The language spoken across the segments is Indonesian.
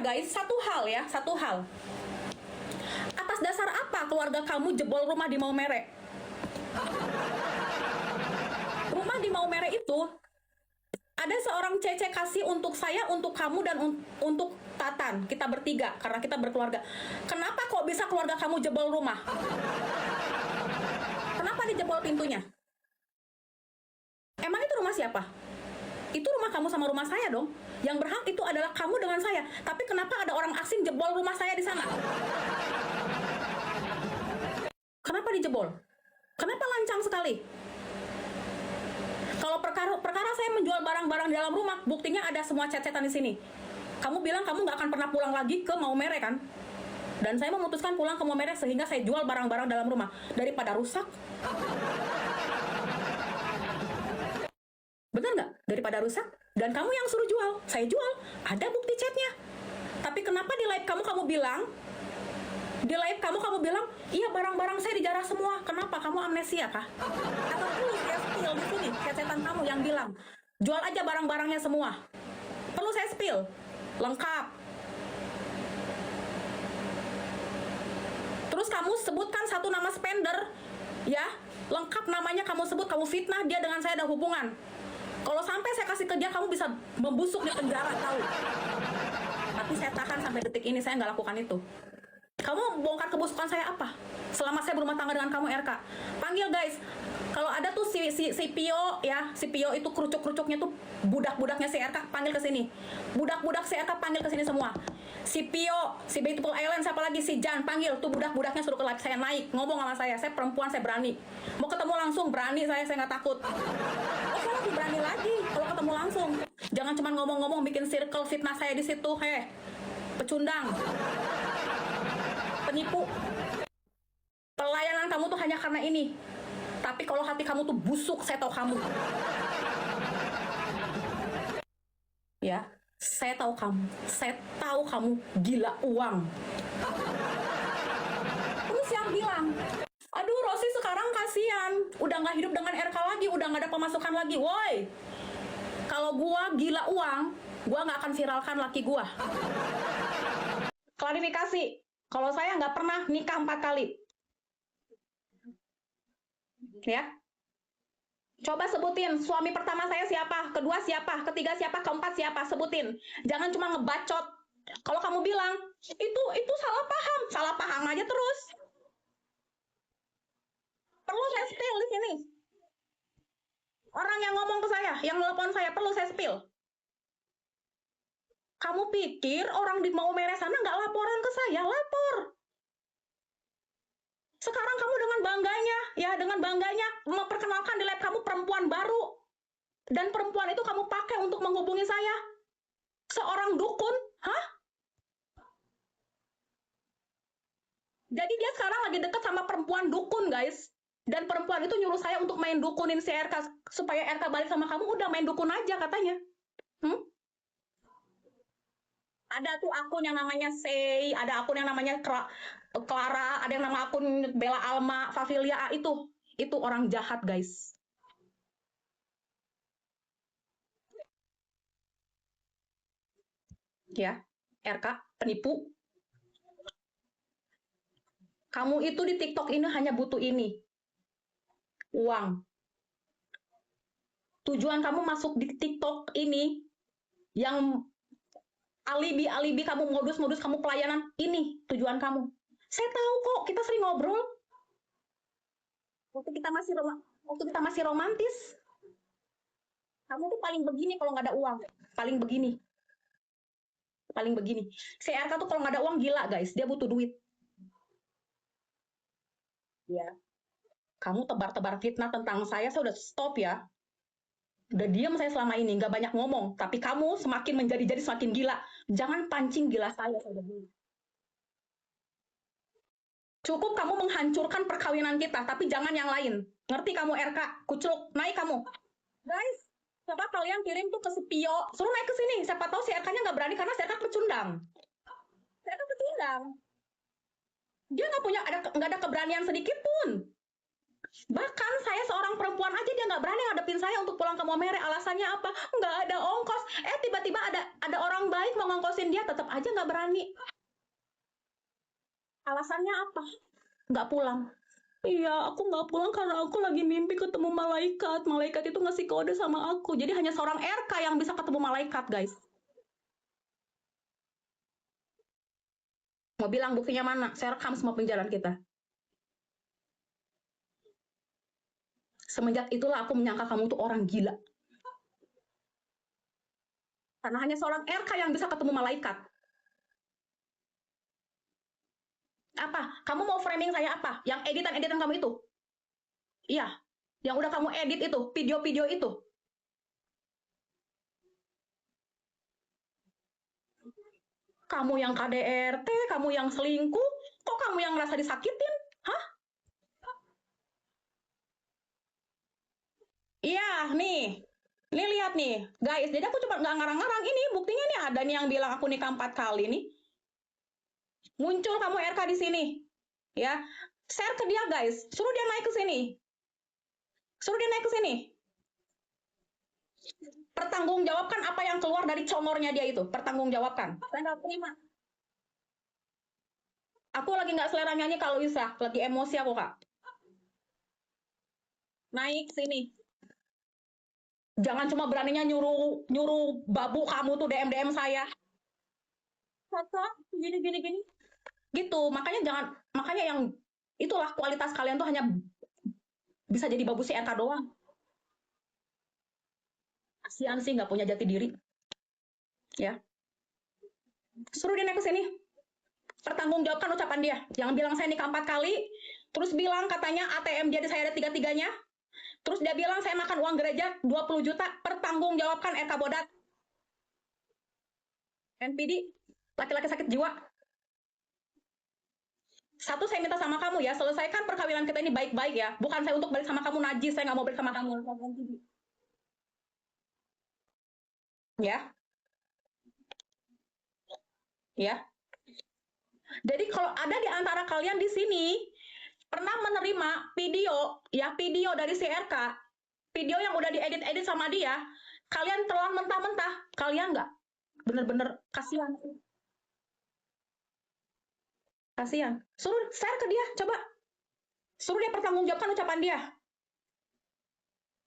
guys, satu hal ya, satu hal. Atas dasar apa keluarga kamu jebol rumah di Maumere? Rumah di Maumere itu ada seorang Cece kasih untuk saya, untuk kamu, dan untuk Tatan. Kita bertiga, karena kita berkeluarga. Kenapa kok bisa keluarga kamu jebol rumah? Kenapa dijebol pintunya? Emang itu rumah siapa? Itu rumah kamu sama rumah saya dong. Yang berhak itu adalah kamu dengan saya. Tapi kenapa ada orang asing jebol rumah saya di sana? Kenapa dijebol? Kenapa lancang sekali? Kalau perkara saya menjual barang-barang di dalam rumah, buktinya ada semua chat-chatan di sini. Kamu bilang kamu nggak akan pernah pulang lagi ke Maumere kan? Dan saya memutuskan pulang ke Maumere sehingga saya jual barang-barang dalam rumah daripada rusak. Benar nggak? Daripada rusak. Dan kamu yang suruh jual, saya jual. Ada bukti chatnya. Tapi kenapa di live kamu bilang, iya barang-barang saya dijarah semua. Kenapa? Kamu amnesia kah? Atau perlu saya spill di sini, chat-chatan kamu yang bilang, jual aja barang-barangnya semua. Perlu saya spill? Lengkap. Terus kamu sebutkan satu nama spender, ya, lengkap namanya kamu sebut, kamu fitnah dia dengan saya ada hubungan. Kalau sampai saya kasih ke dia, kamu bisa membusuk di penjara, tahu. Tapi saya tahan sampai detik ini, saya nggak lakukan itu. Kamu bongkar kebusukan saya apa? Selama saya berumah tangga dengan kamu, RK. Panggil guys. Kalau ada tuh si Pio ya, si Pio itu kerucuk-kerucuknya tuh budak-budaknya si RK, panggil ke sini. Budak-budak si RK panggil ke sini semua. Si Pio, si Beautiful Island, siapa lagi, si Jan, panggil tuh budak-budaknya suruh ke live saya, naik ngomong sama saya. Saya perempuan, saya berani. Mau ketemu langsung berani, saya nggak takut. Oh, saya lebih berani lagi kalau ketemu langsung. Jangan cuma ngomong-ngomong bikin circle fitnah saya di situ, pecundang, penipu. Pelayanan kamu tuh hanya karena ini. Tapi kalau hati kamu tuh busuk, saya tahu kamu. Ya, saya tahu kamu. Saya tahu kamu gila uang. Terus yang bilang, aduh Rosi sekarang kasihan, udah nggak hidup dengan RK lagi, udah nggak ada pemasukan lagi. Woi, kalau gua gila uang, gua nggak akan viralkan laki gua. Klarifikasi, kalau saya nggak pernah nikah 4 kali. Ya, coba sebutin suami pertama saya siapa, kedua siapa, ketiga siapa, keempat siapa, sebutin. Jangan cuma ngebacot. Kalau kamu bilang itu salah paham aja terus. Perlu saya spill di sini. Orang yang ngomong ke saya, yang nelpon saya, perlu saya spill. Kamu pikir orang di Maumere sana nggak laporan ke saya? Lapor. Sekarang kamu dengan bangganya memperkenalkan di live kamu perempuan baru. Dan perempuan itu kamu pakai untuk menghubungi saya. Seorang dukun, hah? Jadi dia sekarang lagi deket sama perempuan dukun, guys. Dan perempuan itu nyuruh saya untuk main dukunin si RK, supaya RK balik sama kamu, udah main dukun aja katanya. Ada tuh akun yang namanya Sei, ada akun yang namanya Clara, ada yang nama akun Bella Alma, Favilia, itu orang jahat, guys. Ya, RK, penipu. Kamu itu di TikTok ini hanya butuh ini, uang. Tujuan kamu masuk di TikTok ini, yang alibi kamu, modus kamu pelayanan, ini tujuan kamu. Saya tahu kok, kita sering ngobrol. Waktu kita masih romantis. Kamu tuh paling begini kalau nggak ada uang. Paling begini. Si RK tuh kalau nggak ada uang gila, guys. Dia butuh duit. Ya. Kamu tebar-tebar fitnah tentang saya udah stop ya. Udah diam saya selama ini, nggak banyak ngomong. Tapi kamu semakin menjadi semakin gila. Jangan pancing gila saya udah dulu. Cukup kamu menghancurkan perkawinan kita, tapi jangan yang lain. Ngerti kamu RK? Kucluk, naik kamu. Guys, coba kalian kirim tuh ke si Pio. Suruh naik ke sini. Siapa tahu si RK-nya nggak berani karena si RK pecundang. Si RK pecundang. Dia nggak ada keberanian sedikit pun. Bahkan saya seorang perempuan aja dia nggak berani ngadepin saya untuk pulang ke Maumere. Alasannya apa? Nggak ada ongkos. Tiba-tiba ada orang baik mau ngongkosin dia, tetap aja nggak berani. Alasannya apa? Nggak pulang. Iya, aku nggak pulang karena aku lagi mimpi ketemu malaikat. Malaikat itu ngasih kode sama aku. Jadi hanya seorang RK yang bisa ketemu malaikat, guys. Mau bilang buktinya mana? Saya rekam semua penjalanan kita. Semenjak itulah aku menyangka kamu tuh orang gila. Karena hanya seorang RK yang bisa ketemu malaikat. Apa? Kamu mau framing saya apa? Yang editan-editan kamu itu? Iya, yang udah kamu edit itu, video-video itu. Kamu yang KDRT, kamu yang selingkuh, kok kamu yang ngerasa disakitin? Hah? Iya, nih. Nih lihat nih, guys. Jadi aku cuma nggak ngarang-ngarang ini. Buktinya nih ada nih yang bilang aku nikah 4 kali nih. Muncul kamu RK di sini. Ya. Share ke dia, guys. Suruh dia naik ke sini. Suruh dia naik ke sini. Pertanggungjawabkan apa yang keluar dari congornya dia itu. Pertanggungjawabkan. Saya nggak terima. Aku lagi nggak selera nyanyi kalau bisa. Lagi emosi aku, Kak. Naik sini. Jangan cuma beraninya nyuruh nyuruh babu kamu tuh DM saya. Kakak, gini gini gini. Gitu. Makanya yang itulah kualitas kalian tuh hanya bisa jadi babu si RK doang. Kasihan sih nggak punya jati diri. Ya. Suruh dia naik ke sini. Pertanggungjawabkan ucapan dia. Yang bilang saya nikah 4 kali, terus bilang katanya ATM dia di saya ada 3-3-nya. Terus dia bilang saya makan uang gereja 20 juta. Pertanggungjawabkan RK Bodat. NPD, laki-laki sakit jiwa. Satu saya minta sama kamu ya, selesaikan perkawinan kita ini baik-baik ya. Bukan saya untuk balik sama kamu najis, saya nggak mau balik sama kamu. Ya, ya. Jadi kalau ada di antara kalian di sini pernah menerima video dari si RK, video yang udah diedit-edit sama dia, kalian telan mentah-mentah, kalian nggak bener-bener kasihan. Kasihan. Suruh share ke dia, coba. Suruh dia pertanggungjawabkan ucapan dia.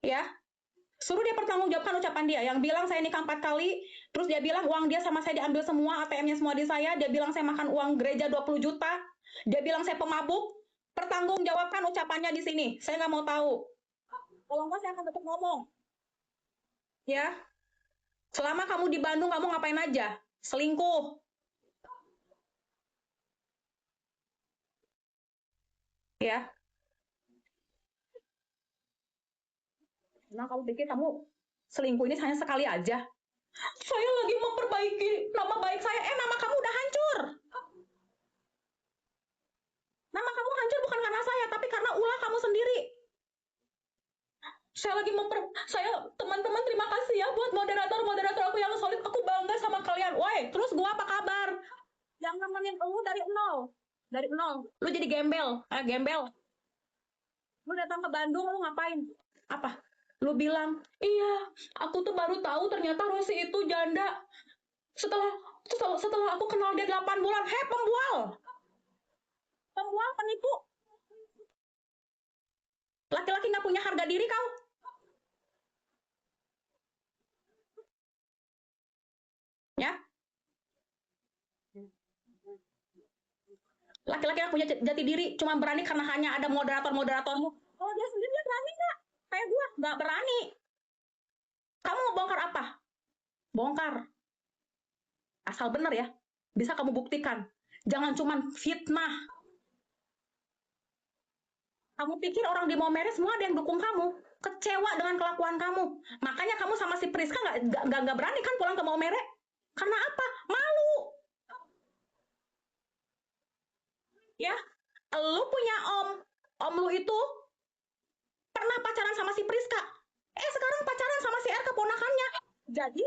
Ya, suruh dia pertanggungjawabkan ucapan dia yang bilang saya nikah 4 kali, terus dia bilang uang dia sama saya diambil semua, ATM-nya semua di saya, dia bilang saya makan uang gereja 20 juta, dia bilang saya pemabuk. Pertanggungjawabkan ucapannya di sini, saya nggak mau tahu. Kalau enggak saya akan tetap ngomong. Ya, selama kamu di Bandung kamu ngapain aja? Selingkuh. Ya, nah kamu pikir kamu selingkuh ini hanya sekali aja? Saya lagi memperbaiki nama baik saya. Nama kamu udah hancur. Nama kamu hancur bukan karena saya, tapi karena ulah kamu sendiri. Saya teman-teman terima kasih ya buat moderator aku yang solid. Aku bangga sama kalian. Woi, terus gua apa kabar? Yang nemenin lu dari nol. Dari nol. Lu jadi gembel. Gembel. Lu datang ke Bandung lu ngapain? Apa? Lu bilang, iya, aku tuh baru tahu ternyata Rosi itu janda. Setelah setelah aku kenal dia 8 bulan. Hei, pembual. Pembual, penipu. Laki-laki nggak punya harga diri kau. Ya, laki-laki yang punya jati diri cuma berani karena hanya ada moderatormu. Kalau dia sendiri dia berani nggak? Kayak gue nggak berani. Kamu mau bongkar apa? Bongkar. Asal bener ya. Bisa kamu buktikan. Jangan cuma fitnah. Kamu pikir orang di Maumere semua ada yang dukung kamu? Kecewa dengan kelakuan kamu. Makanya kamu sama si Priska nggak berani kan pulang ke Maumere? Karena apa? Malu. Ya, lu punya om lu itu pernah pacaran sama si Priska. Sekarang pacaran sama si RK ponakannya. Jadi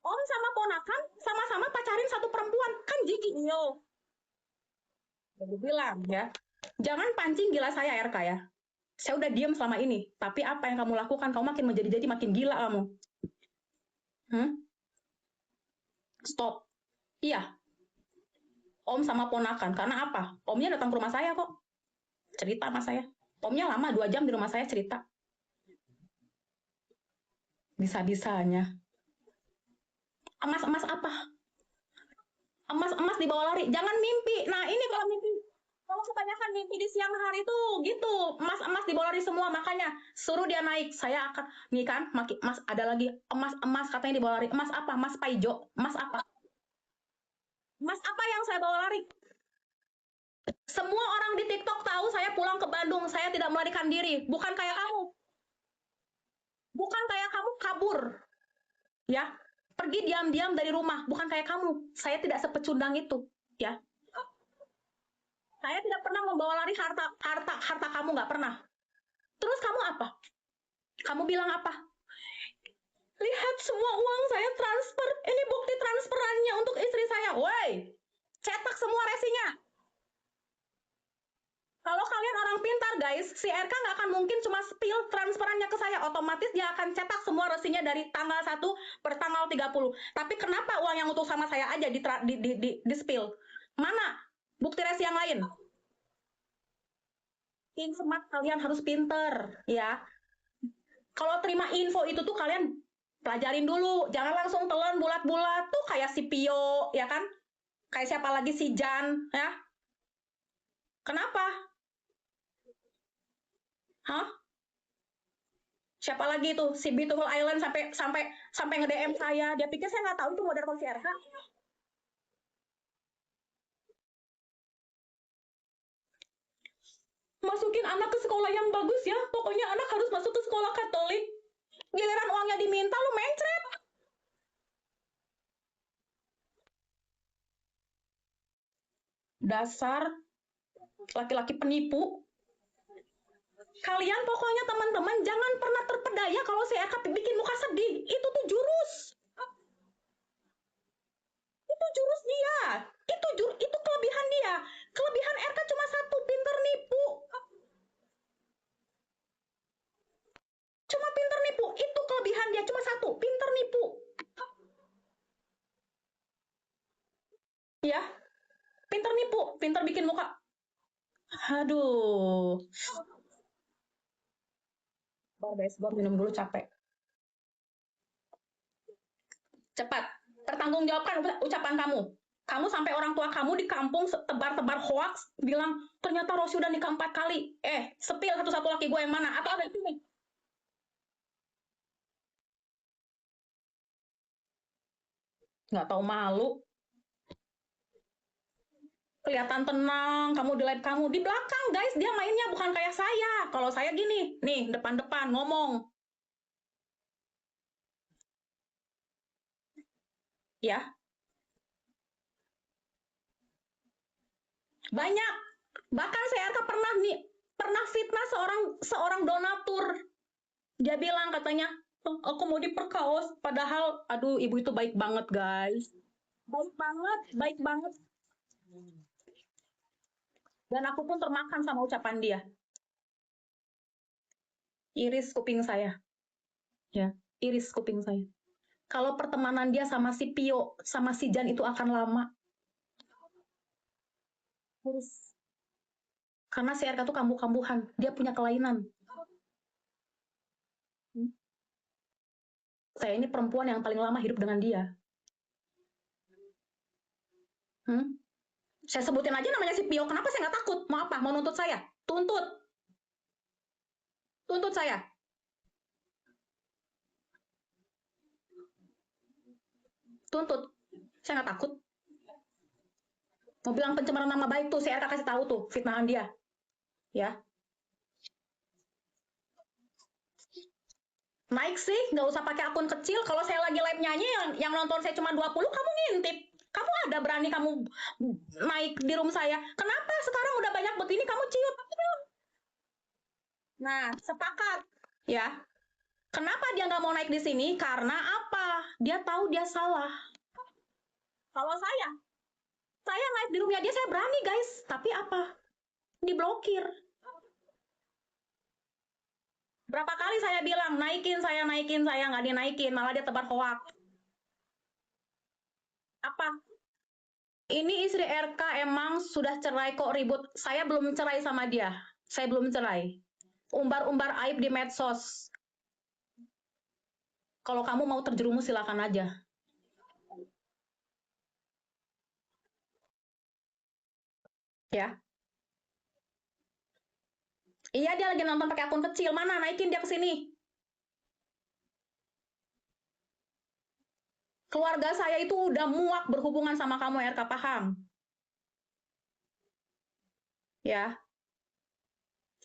om sama ponakan sama-sama pacarin satu perempuan. Kan jijik. Yo. Jadi bilang ya, jangan pancing gila saya RK ya. Saya udah diam selama ini, tapi apa yang kamu lakukan? Kamu makin menjadi-jadi, makin gila kamu. Stop. Iya, om sama ponakan. Karena apa? Omnya datang ke rumah saya kok. Cerita sama saya. Omnya lama 2 jam di rumah saya cerita. Bisa-bisanya. Emas-emas apa? Emas-emas dibawa lari. Jangan mimpi. Nah ini kalau mimpi, kalau kebanyakan mimpi di siang hari tuh gitu. Emas-emas dibawa lari semua. Makanya suruh dia naik. Saya akan, nih kan, emas ada lagi. Emas-emas katanya dibawa lari. Emas apa? Emas paijo. Emas apa? Emas apa yang saya bawa lari? Semua orang di TikTok tahu saya pulang ke Bandung. Saya tidak melarikan diri. Bukan kayak kamu. Bukan kayak kamu kabur. Ya. Pergi diam-diam dari rumah. Bukan kayak kamu. Saya tidak sepecundang itu. Ya. Saya tidak pernah membawa lari harta kamu, nggak pernah. Terus kamu apa? Kamu bilang apa? Lihat semua uang saya transfer. Ini bukti transferannya untuk istri saya. Woi, cetak semua resinya. Kalau kalian orang pintar guys, si RK nggak akan mungkin cuma spill transferannya ke saya. Otomatis dia akan cetak semua resinya dari tanggal 1 per tanggal 30. Tapi kenapa uang yang untuk sama saya aja di spill? Mana bukti resi yang lain? Smart, kalian harus pinter ya. Kalau terima info itu tuh kalian pelajarin dulu, jangan langsung telan bulat-bulat tuh kayak si Pio, ya kan? Kayak siapa lagi si Jan, ya? Kenapa? Hah? Siapa lagi tuh si Beautiful Island sampai sampai sampai nge-DM saya. Dia pikir saya nggak tahu itu moderator si RK. Masukin anak ke sekolah yang bagus ya. Pokoknya anak harus masuk ke sekolah Katolik. Giliran uangnya diminta lu mencret. Dasar laki-laki penipu. Kalian pokoknya teman-teman jangan pernah terpedaya kalau si RK bikin muka sedih. Itu tuh jurus. Itu jurus dia. Itu kelebihan dia. Kelebihan RK cuma satu, pinter nipu. Cuma pinter nipu. Itu kelebihan dia cuma satu, pinter nipu. Ya, pinter nipu, pinter bikin muka. Aduh. Guys, gue minum dulu capek. Cepat, pertanggungjawabkan ucapan kamu. Kamu sampai orang tua kamu di kampung tebar-tebar hoax bilang ternyata Rosi udah nikah 4 kali. Sepil satu-satu laki gue yang mana? Atau ada di sini? Nggak tahu malu. Kelihatan tenang, kamu di live kamu. Di belakang guys, dia mainnya bukan kayak saya. Kalau saya gini, nih depan-depan ngomong. Ya, banyak. Bahkan saya pernah fitnah seorang donatur. Dia bilang katanya, "Oh, aku mau diperkaos." Padahal, aduh, ibu itu baik banget guys. Baik banget, baik banget. Dan aku pun termakan sama ucapan dia. Iris kuping saya. Ya, iris kuping saya. Kalau pertemanan dia sama si Pio, sama si Jan itu akan lama. Iris. Karena si RK tuh kambuh-kambuhan. Dia punya kelainan. Saya ini perempuan yang paling lama hidup dengan dia. Saya sebutin aja namanya si Pio. Kenapa saya nggak takut? Mau apa? Mau nuntut saya? Tuntut. Tuntut saya. Tuntut. Saya nggak takut. Mau bilang pencemaran nama baik tuh, si RK kasih tahu tuh, fitnahan dia. Ya. Naik sih, nggak usah pakai akun kecil. Kalau saya lagi live nyanyi, yang nonton saya cuma 20, kamu ngintip. Kamu ada berani kamu naik di room saya. Kenapa sekarang udah banyak begini kamu ciut? Nah, sepakat. Ya. Kenapa dia nggak mau naik di sini? Karena apa? Dia tahu dia salah. Kalau saya live di roomnya dia, saya berani guys. Tapi apa? Diblokir. Berapa kali saya bilang, naikin saya, nggak dinaikin, malah dia tebar hoak. Apa? Ini istri RK emang sudah cerai kok ribut. Saya belum cerai sama dia. Saya belum cerai. Umbar-umbar aib di medsos. Kalau kamu mau terjerumus silakan aja. Ya. Iya dia lagi nonton pakai akun kecil. Mana naikin dia ke sini. Keluarga saya itu udah muak berhubungan sama kamu RK, paham? Ya.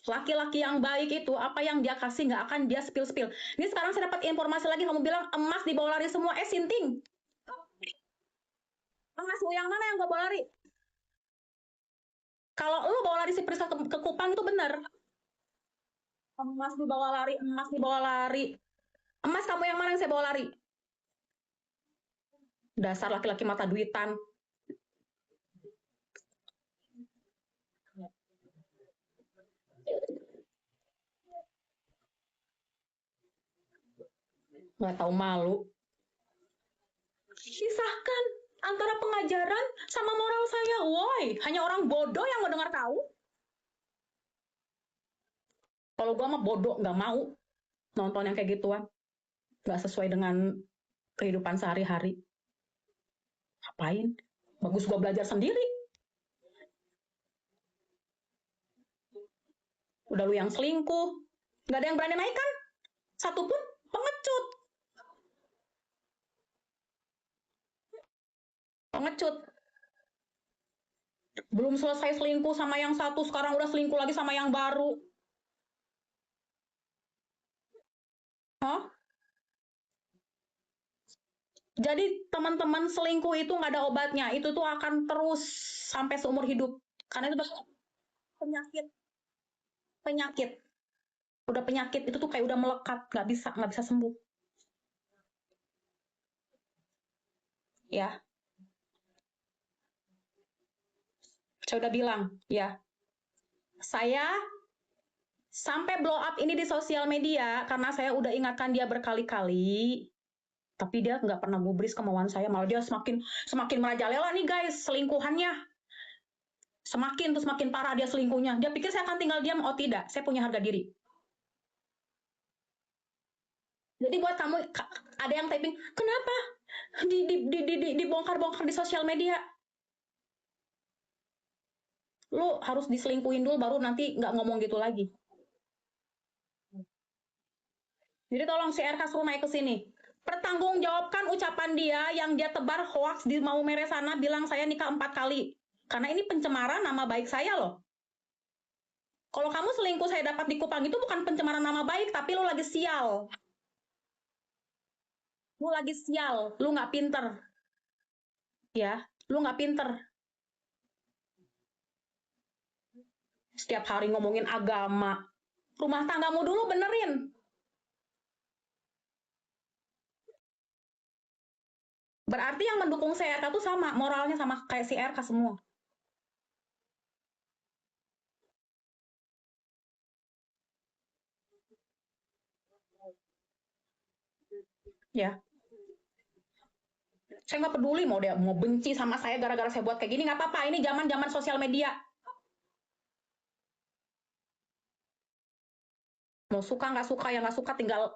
Laki-laki yang baik itu apa yang dia kasih nggak akan dia spill-spill. Ini sekarang saya dapat informasi lagi kamu bilang emas dibawa lari semua. Sinting. Emas lu yang mana yang gak bawa lari? Kalau lu bawa lari si Priska ke Kupang itu bener. Emas dibawa lari, emas dibawa lari. Emas kamu yang mana yang saya bawa lari? Dasar laki-laki mata duitan. Nggak tahu malu. Pisahkan antara pengajaran sama moral saya. Woi, hanya orang bodoh yang mau dengar tahu. Kalau gua mah bodoh, nggak mau nonton yang kayak gituan. Nggak sesuai dengan kehidupan sehari-hari. Ngapain? Bagus gua belajar sendiri. Udah lu yang selingkuh. Nggak ada yang berani naik kan? Satu pun pengecut. Pengecut. Belum selesai selingkuh sama yang satu, sekarang udah selingkuh lagi sama yang baru. Hah? Jadi teman-teman selingkuh itu nggak ada obatnya. Itu tuh akan terus sampai seumur hidup. Karena itu udah penyakit. Penyakit. Udah penyakit itu tuh kayak udah melekat, nggak bisa sembuh. Ya, saya udah bilang, ya. Saya sampai blow up ini di sosial media karena saya udah ingatkan dia berkali-kali. Tapi dia nggak pernah gubris kemauan saya, malah dia semakin semakin merajalela nih guys selingkuhannya. Semakin tuh semakin parah dia selingkuhnya. Dia pikir saya akan tinggal diam, oh tidak, saya punya harga diri. Jadi buat kamu ada yang typing, kenapa dibongkar-bongkar di sosial media? Lu harus diselingkuhin dulu baru nanti nggak ngomong gitu lagi. Jadi tolong si RK suruh naik ke sini. Pertanggungjawabkan ucapan dia yang dia tebar hoax di Maumere sana bilang saya nikah 4 kali. Karena ini pencemaran nama baik saya loh. Kalau kamu selingkuh saya dapat di Kupang itu bukan pencemaran nama baik, tapi lu lagi sial. Lu lagi sial, lu nggak pinter. Ya, lu nggak pinter. Setiap hari ngomongin agama. Rumah tanggamu dulu benerin. Berarti yang mendukung si RK tuh sama, moralnya sama kayak si RK semua. Ya, saya nggak peduli mau dia mau benci sama saya gara-gara saya buat kayak gini, nggak apa-apa. Ini zaman-zaman sosial media. Mau suka nggak suka ya nggak suka tinggal.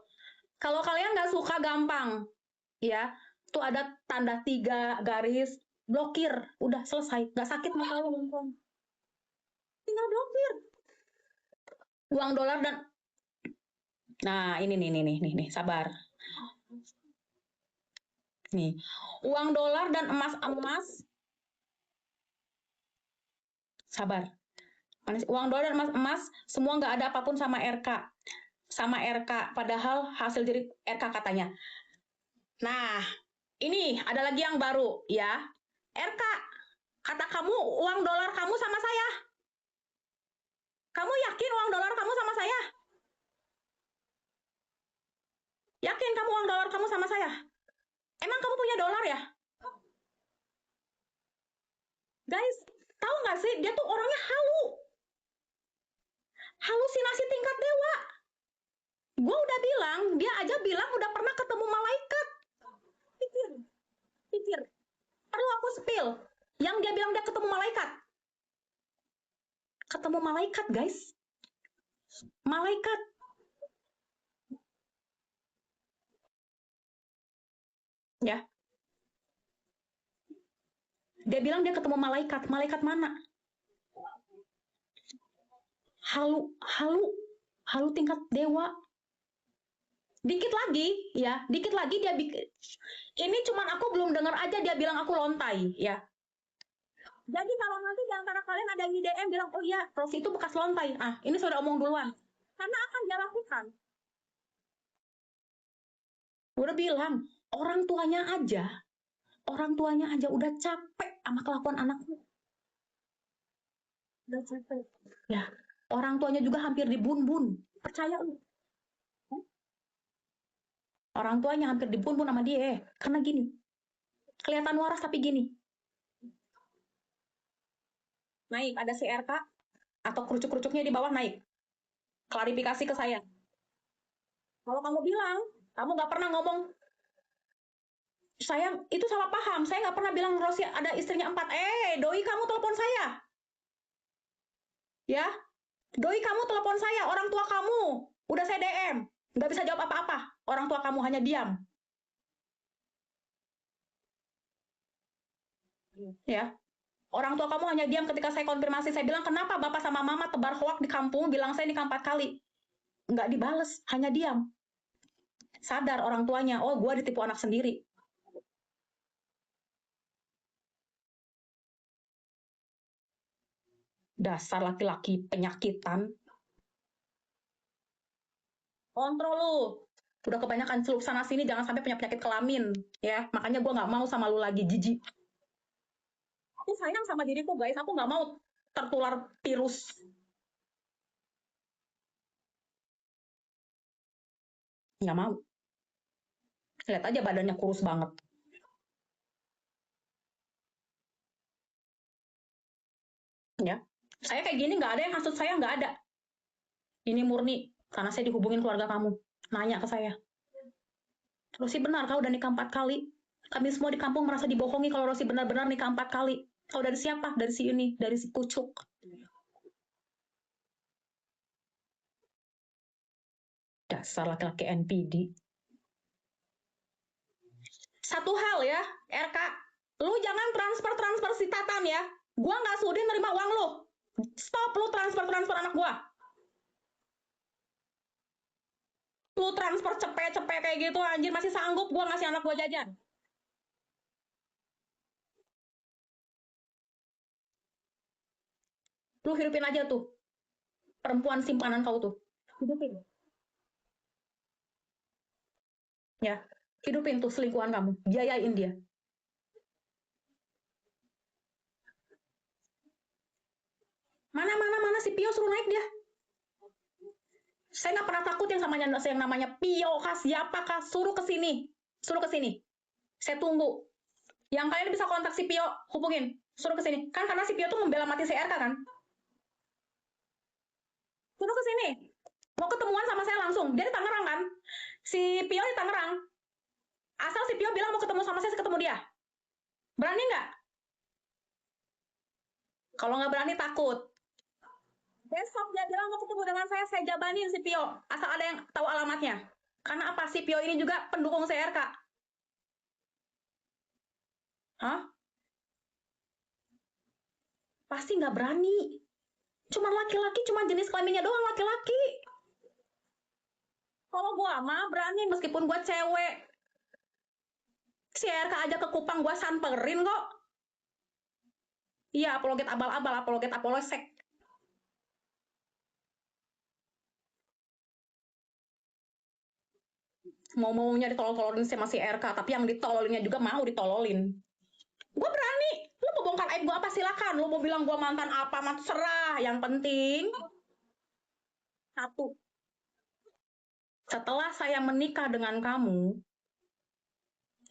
Kalau kalian nggak suka gampang, ya. Tuh ada tanda 3 garis, blokir, udah selesai. Nggak sakit mau kalian. Tinggal blokir. Uang dolar dan nah ini nih, sabar. Nih, uang dolar dan emas sabar. Uang dolar dan emas semua nggak ada apapun sama RK. Sama RK, padahal hasil dari RK katanya. Nah, ini ada lagi yang baru ya. RK, kata kamu uang dolar kamu sama saya. Kamu yakin uang dolar kamu sama saya? Yakin kamu uang dolar kamu sama saya? Emang kamu punya dolar ya? Guys, tahu nggak sih dia tuh orangnya halusinasi tingkat dewa. Gue udah bilang, dia aja bilang udah pernah ketemu malaikat. Pikir, pikir. Perlu aku spill. Yang dia bilang dia ketemu malaikat. Ketemu malaikat, guys. Malaikat. Ya. Dia bilang dia ketemu malaikat. Malaikat mana? Halu tingkat dewa. Dikit lagi, ya, dikit lagi dia bikin. Ini cuman aku belum dengar aja dia bilang aku lontai, ya. Jadi kalau nanti di antara kalian ada yang di DM bilang, oh iya, Rosi itu bekas lontai. Ah, ini sudah omong duluan. Karena akan dia lakukan. Udah bilang, orang tuanya aja udah capek sama kelakuan anaknya. Udah capek. Ya, orang tuanya juga hampir dibun-bun. Percaya lu. Orang tuanya hampir dibun-bun sama dia. Karena gini, kelihatan waras tapi gini. Naik, ada CRK atau kerucuk-kerucuknya di bawah naik. Klarifikasi ke saya. Kalau kamu bilang, kamu gak pernah ngomong, saya itu salah paham. Saya nggak pernah bilang Rosi ada istrinya 4. Doi kamu telepon saya. Ya, doi kamu telepon saya. Orang tua kamu udah saya DM. Nggak bisa jawab apa-apa. Orang tua kamu hanya diam. Ya, orang tua kamu hanya diam ketika saya konfirmasi. Saya bilang, kenapa bapak sama mama tebar hoak di kampung, bilang saya nikah 4 kali. Nggak dibales, hanya diam. Sadar orang tuanya, oh gue ditipu anak sendiri. Dasar laki-laki penyakitan. Kontrol lu. Udah kebanyakan celup sana sini, jangan sampai punya penyakit kelamin. Ya, makanya gue nggak mau sama lu lagi, jijik. Aku sayang sama diriku, guys. Aku nggak mau tertular virus. Nggak mau. Lihat aja badannya kurus banget. Ya, saya kayak gini nggak ada yang maksud saya, nggak ada. Ini murni karena saya dihubungin keluarga kamu, nanya ke saya. Rosi benar kau udah nikah 4 kali. Kami semua di kampung merasa dibohongi kalau Rosi benar-benar nikah 4 kali. Kau dari siapa? Dari si ini, dari si kucuk. Dasar laki-laki NPD. Satu hal ya, RK, lu jangan transfer si Tatan ya. Gua nggak sudi nerima uang lu. Stop lu transfer anak gua. Lu transfer cepet-cepet kayak gitu, anjir, masih sanggup gua ngasih anak gua jajan. Lu hidupin aja tuh perempuan simpanan kau tuh. Hidupin. Ya, hidupin tuh selingkuhan kamu. Biayain dia. Mana si Pio suruh naik dia. Saya nggak pernah takut yang namanya Pio kah, siapa kah, suruh ke sini. Saya tunggu. Yang kalian bisa kontak si Pio, hubungin. Suruh ke sini. Kan karena si Pio tuh membela mati CRK kan. Suruh ke sini. Mau ketemuan sama saya langsung. Dia di Tangerang kan. Si Pio di Tangerang. Asal si Pio bilang mau ketemu sama saya ketemu dia. Berani nggak? Kalau nggak berani takut. Besok dia bilang mau ketemu dengan saya jabanin si Pio. Asal ada yang tahu alamatnya. Karena apa? Si Pio ini juga pendukung CRK. Hah? Pasti nggak berani. Cuman laki-laki, cuma jenis kelaminnya doang laki-laki. Kalau gua mah berani meskipun gua cewek. CRK aja ke Kupang gua samperin kok. Iya, apologet abal-abal, apologet apolosek. Mau-maunya ditolol-tololin sama si RK, tapi yang ditololinnya juga mau ditololin. Gue berani. Lu mau bongkar aib gue apa silakan. Lu mau bilang gue mantan apa, serah. Yang penting satu. Setelah saya menikah dengan kamu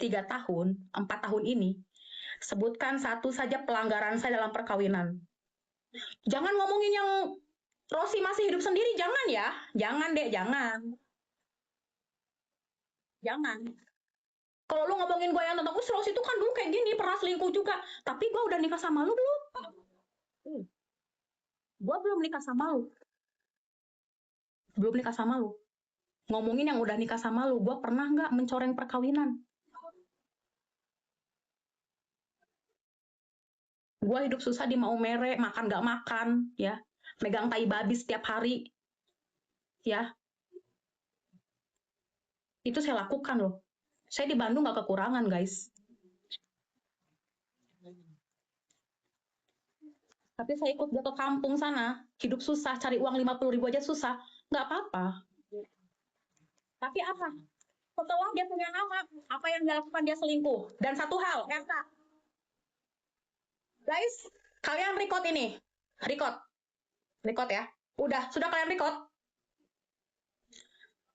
3 tahun, 4 tahun ini, sebutkan satu saja pelanggaran saya dalam perkawinan. Jangan ngomongin yang Rosi masih hidup sendiri, jangan ya. Jangan deh, jangan. Jangan. Kalau lu ngomongin gue yang tentang Rose itu kan dulu kayak gini, pernah selingkuh juga. Tapi gue udah nikah sama lu belum? Gue belum nikah sama lu. Belum nikah sama lu. Ngomongin yang udah nikah sama lu, gue pernah nggak mencoreng perkawinan? Gue hidup susah di mau mere, makan nggak makan, ya. Megang tai babi setiap hari, ya. Itu saya lakukan loh. Saya di Bandung nggak kekurangan, guys. Tapi saya ikut dia ke kampung sana, hidup susah, cari uang 50.000 aja susah. Nggak apa-apa. Tapi apa? Setelah dia punya nama, apa yang dia lakukan? Dia selingkuh. Dan satu hal, RK. Guys, kalian record ini. Record. Record ya. Udah, sudah kalian record?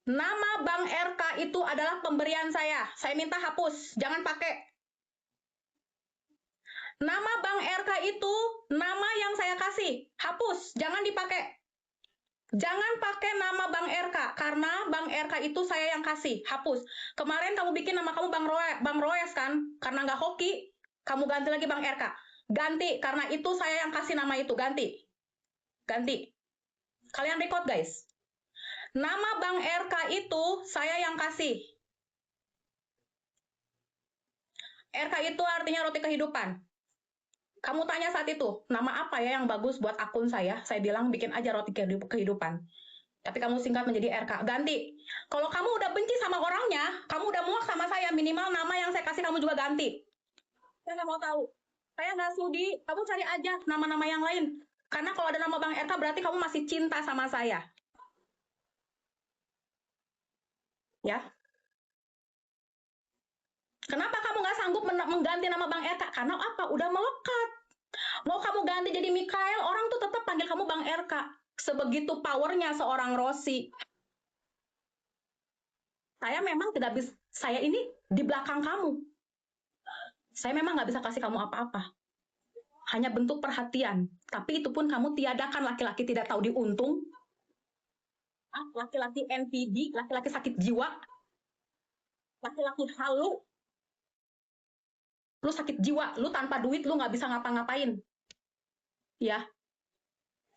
Nama Bang RK itu adalah pemberian saya. Saya minta hapus, jangan pakai. Nama Bang RK itu nama yang saya kasih. Hapus, jangan dipakai. Jangan pakai nama Bang RK, karena Bang RK itu saya yang kasih. Hapus. Kemarin kamu bikin nama kamu Bang Roes kan? Karena nggak hoki, kamu ganti lagi Bang RK. Ganti, karena itu saya yang kasih nama itu. Ganti. Ganti. Kalian record, guys. Nama Bang RK itu saya yang kasih. RK itu artinya roti kehidupan. Kamu tanya saat itu, nama apa ya yang bagus buat akun saya? Saya bilang bikin aja roti kehidupan. Tapi kamu singkat menjadi RK. Ganti. Kalau kamu udah benci sama orangnya, kamu udah muak sama saya, minimal nama yang saya kasih kamu juga ganti. Saya nggak mau tahu. Saya nggak sudi. Kamu cari aja nama-nama yang lain. Karena kalau ada nama Bang RK berarti kamu masih cinta sama saya. Ya. Kenapa kamu nggak sanggup mengganti nama Bang RK? Karena apa? Udah melekat. Mau kamu ganti jadi Mikael, orang tuh tetap panggil kamu Bang RK. Sebegitu powernya seorang Rossi. Saya memang tidak bisa, saya ini di belakang kamu. Saya memang nggak bisa kasih kamu apa-apa. Hanya bentuk perhatian. Tapi itu pun kamu tiadakan, laki-laki tidak tahu diuntung. Laki-laki NPD, laki-laki sakit jiwa. Laki-laki halu. Lu sakit jiwa, lu tanpa duit lu nggak bisa ngapa-ngapain. Ya.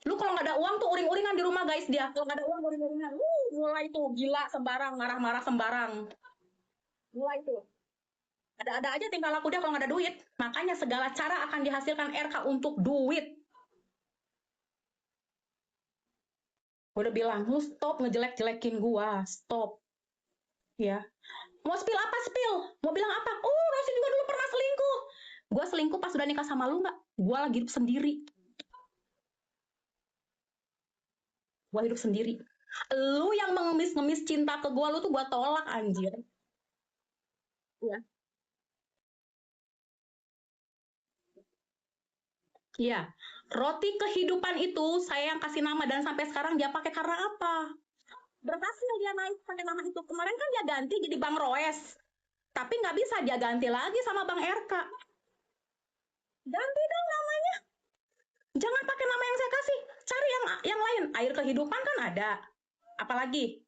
Lu kalau nggak ada uang tuh uring-uringan di rumah, guys, dia. Kalau nggak ada uang uring-uringan. Mulai tuh gila sembarang, marah-marah sembarang. Mulai tuh. Ada-ada aja tingkah laku dia kalau nggak ada duit. Makanya segala cara akan dihasilkan RK untuk duit. Gue udah bilang, lu stop ngejelek-jelekin gua, stop. Ya. Mau spill apa spill? Mau bilang apa? Oh, Rosi juga dulu pernah selingkuh. Gua selingkuh pas udah nikah sama lu nggak? Gua lagi hidup sendiri. Gua hidup sendiri. Lu yang mengemis-ngemis cinta ke gua, lu tuh gua tolak, anjir. Ya. Iya. Roti kehidupan itu saya yang kasih nama dan sampai sekarang dia pakai karena apa? Berhasil dia naik pakai nama itu. Kemarin kan dia ganti jadi Bang Roes. Tapi nggak bisa dia ganti lagi sama Bang RK. Ganti dong namanya. Jangan pakai nama yang saya kasih. Cari yang lain. Air kehidupan kan ada. Apalagi?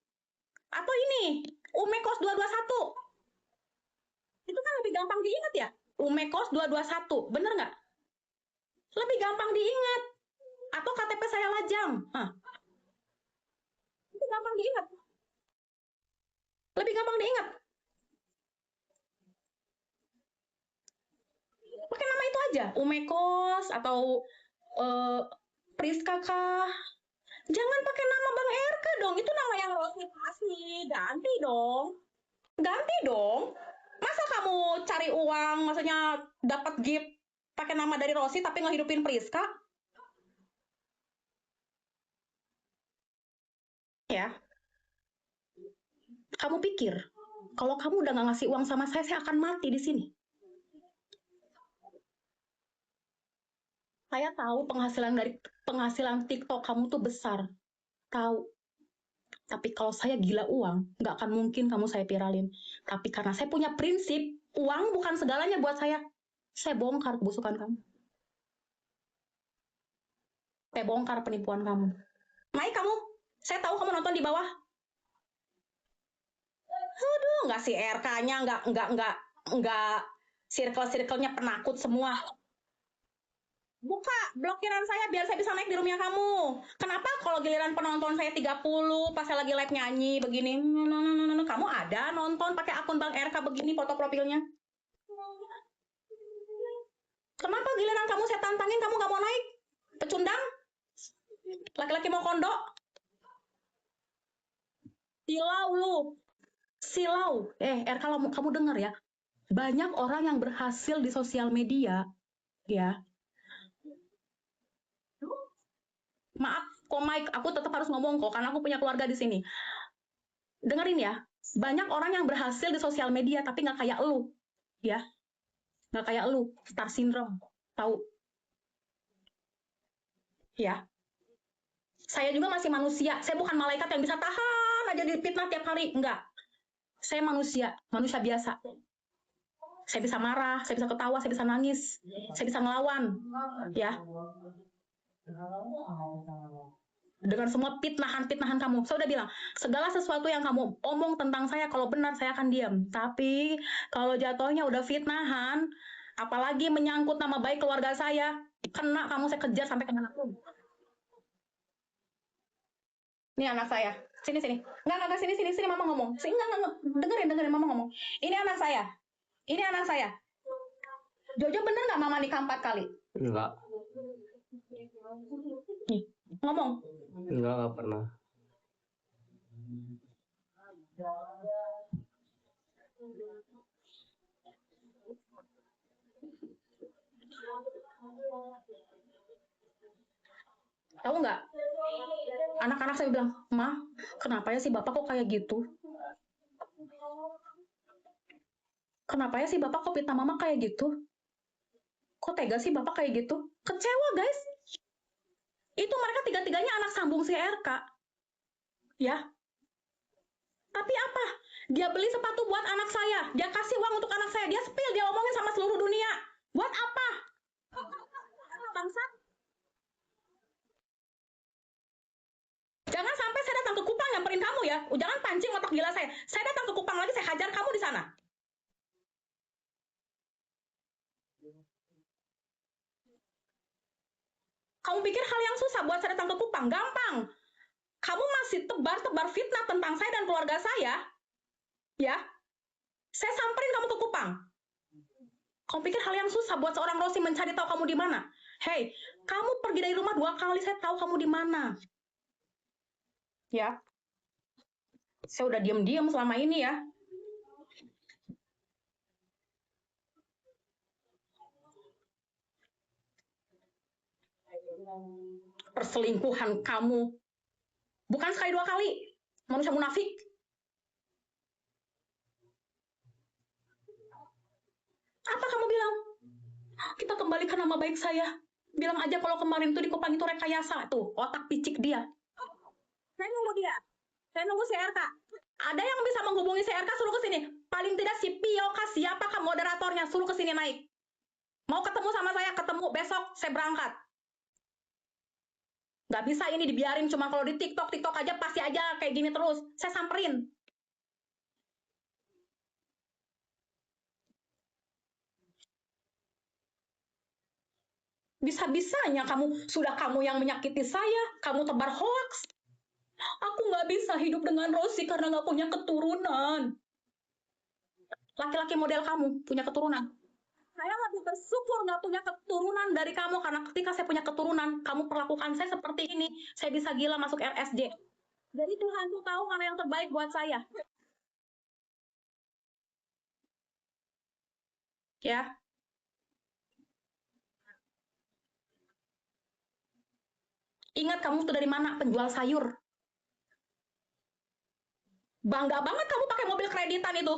Atau ini, Umekos 221. Itu kan lebih gampang diingat ya. Umekos 221. Bener nggak? Lebih gampang diingat. Atau KTP saya lajang. Hah. Itu gampang diingat. Lebih gampang diingat. Pakai nama itu aja. Umekos atau uh, Priska kah? Jangan pakai nama Bang RK dong. Itu nama yang Rossi asli. Ganti dong. Ganti dong. Masa kamu cari uang, maksudnya dapat gift pakai nama dari Rossi tapi ngehidupin Priska? Ya. Kamu pikir kalau kamu udah nggak ngasih uang sama saya akan mati di sini. Saya tahu penghasilan TikTok kamu tuh besar. Tahu. Tapi kalau saya gila uang, nggak akan mungkin kamu saya viralin. Tapi karena saya punya prinsip, uang bukan segalanya buat saya bongkar kebusukan kamu. Saya bongkar penipuan kamu. Naik kamu, saya tahu kamu nonton di bawah. Aduh, nggak si RK-nya, nggak circle-circle-nya penakut semua. Buka blokiran saya biar saya bisa naik di roomnya kamu. Kenapa kalau giliran penonton saya 30 pas saya lagi live nyanyi begini, kamu ada nonton pakai akun Bang RK begini foto profilnya? Kenapa giliran kamu saya tantangin kamu nggak mau naik? Pecundang? Laki-laki mau kondok? Silau lu. Silau. RK kamu denger ya. Banyak orang yang berhasil di sosial media, ya. Maaf, kok Mike, aku tetap harus ngomong kok, karena aku punya keluarga di sini. Dengerin ya, banyak orang yang berhasil di sosial media, tapi nggak kayak lu, ya. Nggak kayak lu, star syndrome, tahu? Ya. Saya juga masih manusia, saya bukan malaikat yang bisa tahan aja difitnah tiap hari, enggak. Saya manusia biasa. Saya bisa marah, saya bisa ketawa, saya bisa nangis, saya bisa ngelawan, ya. Dengan semua pitnahan kamu. Saya udah bilang, segala sesuatu yang kamu omong tentang saya, kalau benar saya akan diam. Tapi kalau jatuhnya udah fitnahan, apalagi menyangkut nama baik keluarga saya, kena kamu, saya kejar sampai kemana pun. Ini anak saya. Sini. Enggak, sini mama ngomong. Enggak. Dengerin mama ngomong. Ini anak saya. Jojo bener nggak mama nikah 4 kali? Enggak. Nih, ngomong. Enggak pernah. Tahu nggak? Anak-anak saya bilang, Ma, kenapa ya si bapak kok kayak gitu? Kenapa ya si bapak kok fitnah mama kayak gitu? Kok tega sih bapak kayak gitu? Kecewa guys. Itu mereka tiga-tiganya anak sambung si RK. Ya. Tapi apa? Dia beli sepatu buat anak saya. Dia kasih uang untuk anak saya. Dia spill, dia omongin sama seluruh dunia. Buat apa? Bangsa. Jangan sampai saya datang ke Kupang nyamperin kamu ya. Jangan pancing otak gila saya. Saya datang ke Kupang lagi, saya hajar kamu di sana. Kamu pikir hal yang susah buat saya datang ke Kupang? Gampang. Kamu masih tebar fitnah tentang saya dan keluarga saya. Ya. Saya samperin kamu ke Kupang. Kamu pikir hal yang susah buat seorang Rosi mencari tahu kamu di mana? Hei, kamu pergi dari rumah 2 kali, saya tahu kamu di mana. Ya. Saya udah diam-diam selama ini ya. Perselingkuhan kamu. Bukan sekali 2 kali. Manusia munafik. Apa kamu bilang? Kita kembalikan nama baik saya. Bilang aja kalau kemarin tuh di Kupang itu rekayasa. Tuh, otak picik dia. Saya nunggu dia. Saya nunggu si RK. Ada yang bisa menghubungi si RK, suruh ke sini. Paling tidak si Pioka, siapakah moderatornya, suruh ke sini naik. Mau ketemu sama saya, ketemu besok, saya berangkat. Nggak bisa ini dibiarin, cuma kalau di TikTok aja pasti aja kayak gini terus. Saya samperin. Bisa-bisanya kamu yang menyakiti saya, kamu tebar hoax. Aku nggak bisa hidup dengan Rosi karena nggak punya keturunan. Laki-laki model kamu punya keturunan. Saya lebih bersyukur nggak punya keturunan dari kamu, karena ketika saya punya keturunan, kamu perlakukan saya seperti ini, saya bisa gila masuk RSJ. Jadi Tuhan tuh tahu mana yang terbaik buat saya. Ya. Ingat kamu tuh dari mana? Penjual sayur. Bangga banget kamu pakai mobil kreditan itu.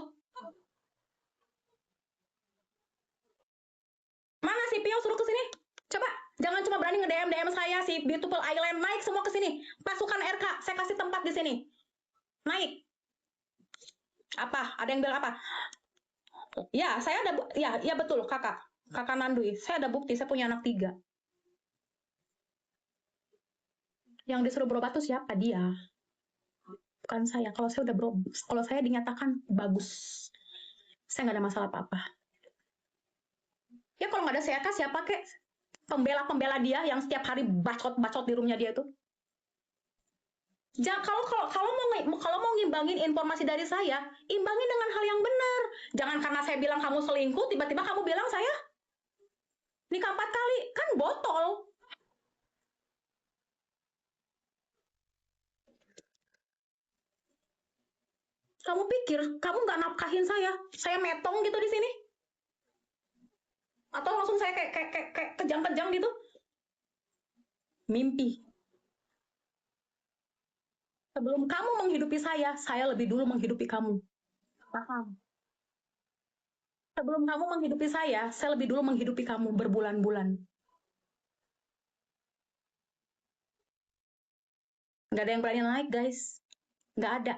Mana si Pio, suruh ke sini. Coba, jangan cuma berani nge-DM saya, si Beautiful Island, naik semua ke sini. Pasukan RK, saya kasih tempat di sini. Naik. Apa? Ada yang bilang apa? Ya, saya ada, ya betul, kakak Nandui. Saya ada bukti, saya punya anak 3. Yang disuruh berobat tuh siapa? Dia. bukan saya. Kalau saya dinyatakan bagus, saya nggak ada masalah apa-apa. Ya kalau nggak ada saya siapa kek pembela dia yang setiap hari bacot di roomnya dia tuh. Jangan kalau mau ngimbangin informasi dari saya, imbangin dengan hal yang benar. Jangan karena saya bilang kamu selingkuh, tiba-tiba kamu bilang saya nikah 4 kali, kan botol. Kamu pikir kamu nggak nafkahin saya metong gitu di sini? Atau langsung saya kayak kejang-kejang gitu? Mimpi. Sebelum kamu menghidupi saya lebih dulu menghidupi kamu. Paham? Sebelum kamu menghidupi saya lebih dulu menghidupi kamu berbulan-bulan. Nggak ada yang berani naik, guys. Nggak ada.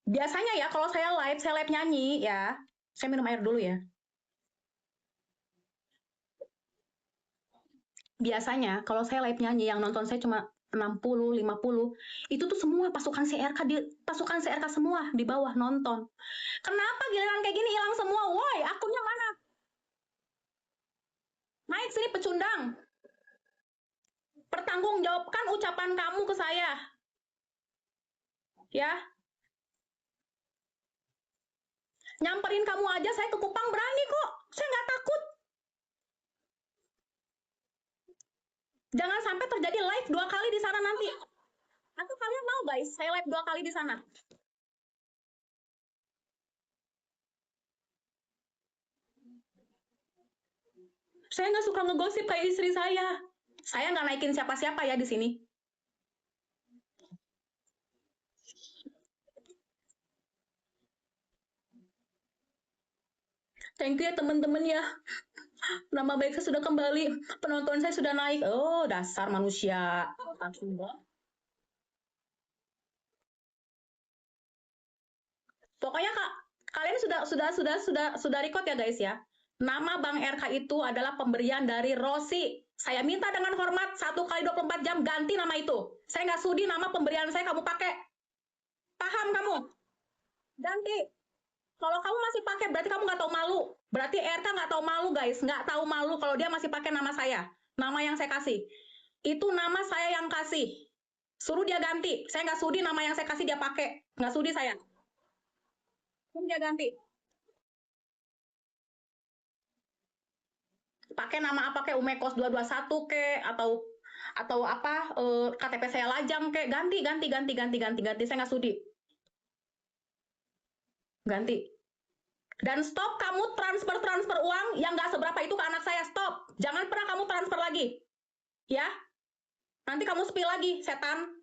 Biasanya ya, kalau saya live nyanyi ya. Saya minum air dulu ya. Biasanya kalau saya live nyanyi yang nonton saya cuma 60, 50, itu tuh semua pasukan CRK semua di bawah nonton. Kenapa giliran kayak gini hilang semua? Woi, akunnya mana? Naik sini pecundang. Pertanggungjawabkan ucapan kamu ke saya. Ya. Nyamperin kamu aja saya ke Kupang berani kok. Saya nggak takut. Jangan sampai terjadi live 2 kali di sana nanti. Atau kalian mau guys, saya live 2 kali di sana. Saya nggak suka ngegosip kayak istri saya. Saya nggak naikin siapa-siapa ya di sini. Thank you ya teman-teman ya. Nama baik saya sudah kembali. Penonton saya sudah naik. Oh, dasar manusia. Pokoknya Kak, kalian sudah record ya guys ya. Nama Bang RK itu adalah pemberian dari Rosi. Saya minta dengan hormat 1 kali 24 jam ganti nama itu. Saya nggak sudi nama pemberian saya kamu pakai. Paham kamu? Ganti. Kalau kamu masih pakai berarti kamu nggak tahu malu. Berarti RK nggak tahu malu guys, nggak tahu malu kalau dia masih pakai nama saya, nama yang saya kasih. Itu nama saya yang kasih. Suruh dia ganti. Saya nggak sudi nama yang saya kasih dia pakai. Nggak sudi saya. Suruh dia ganti. Pakai nama apa kayak Umekos 221 ke atau apa KTP saya lajang kayak ganti saya nggak sudi ganti. Dan stop kamu transfer uang yang nggak seberapa itu ke anak saya, stop. Jangan pernah kamu transfer lagi, ya. Nanti kamu spill lagi, setan.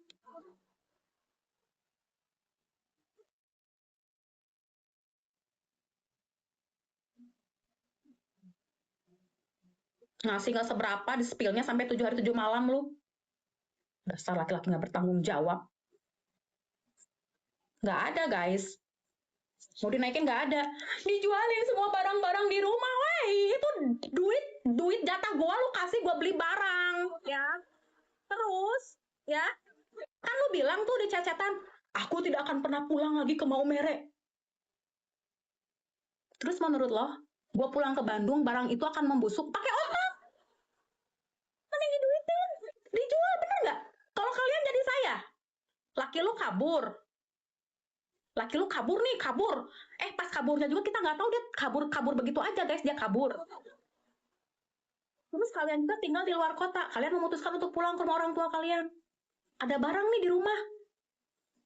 Ngasih nggak seberapa, di spillnya sampai 7 hari 7 malam lu. Dasar laki-laki nggak bertanggung jawab. Nggak ada guys. Mau dinaikin nggak ada. Dijualin semua barang-barang di rumah, weh. Itu duit jatah gua lu kasih gua beli barang, ya. Terus, ya. Kan lu bilang tuh di chat-chatan, aku tidak akan pernah pulang lagi ke Maumere. Terus menurut lo, gua pulang ke Bandung, barang itu akan membusuk. Pakai otak. Mending diduitin. Dijual, bener nggak? Kalau kalian jadi saya, laki lu kabur, nih kabur, pas kaburnya juga kita nggak tahu dia kabur begitu aja guys, dia kabur. Terus kalian juga tinggal di luar kota, kalian memutuskan untuk pulang ke rumah orang tua kalian, ada barang nih di rumah,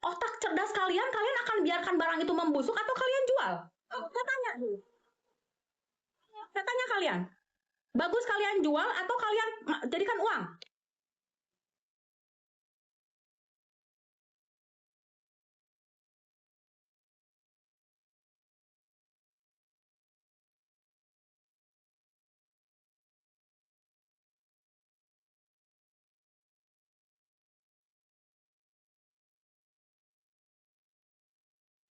otak cerdas kalian akan biarkan barang itu membusuk atau kalian jual? Saya tanya kalian, bagus kalian jual atau kalian jadikan